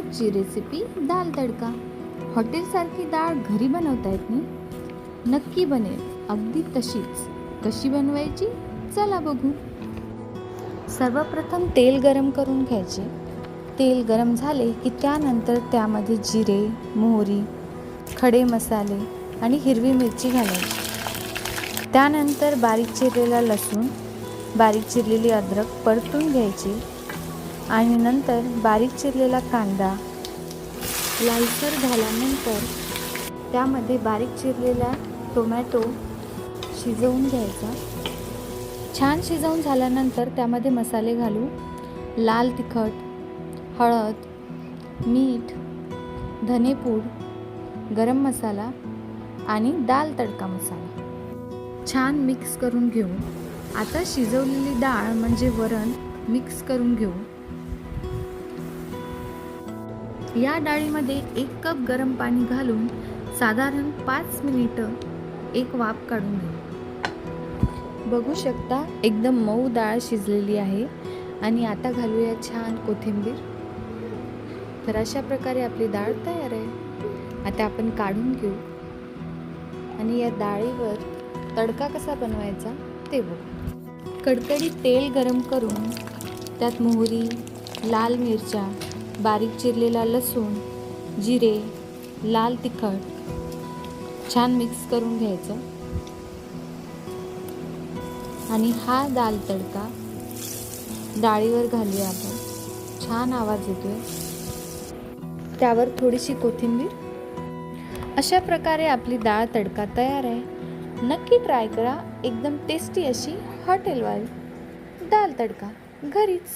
आजची रेसिपी दाल तडका. हॉटेलसारखी डाळ घरी बनवता येत नाही? नक्की बनेल, अगदी तशीच. कशी बनवायची चला बघू. सर्वप्रथम तेल गरम करून घ्यायचे. तेल गरम झाले की त्यानंतर त्यामध्ये जिरे, मोहरी, खडे मसाले आणि हिरवी मिरची घालायची. त्यानंतर बारीक चिरलेला लसूण, बारीक चिरलेली अद्रक परतून घ्यायची आणि नंतर बारीक चिरलेला कांदा लालसर झाल्यानंतर त्यामध्ये बारीक चिरलेला टोमॅटो शिजवून घ्यायचा. छान शिजवून झाल्यानंतर त्यामध्ये मसाले घालू. लाल तिखट, हळद, मीठ, धनेपूड, गरम मसाला आणि दाल तडका मसाला छान मिक्स करून घेऊ. आता शिजवलेली डाळ म्हणजे वरण मिक्स करून घेऊ. या डाळीमध्ये 1 कप गरम पाणी घालून साधारण 5 मिनिटं एक वाफ काढून घेऊ. बघू शकता एकदम मऊ डाळ शिजलेली आहे. आणि आता घालूया छान कोथिंबीर. तर अशा प्रकारे आपली डाळ तयार आहे. आता आपण काढून घेऊ आणि या डाळीवर तडका कसा बनवायचा ते बघू. कडकडीत तेल गरम करून त्यात मोहरी, लाल मिरच्या, बारीक चिरलेला लसूण, जिरे, लाल तिखट छान मिक्स करून घ्यायचं. आणि हा दाल तडका डाळीवर घालूया आपण. छान आवाज येतोय. त्यावर थोडीशी कोथिंबीर. अशा प्रकारे आपली डाळ तडका तयार आहे. नक्की ट्राय करा. एकदम टेस्टी अशी हॉटेलवाली दाल तडका घरीच.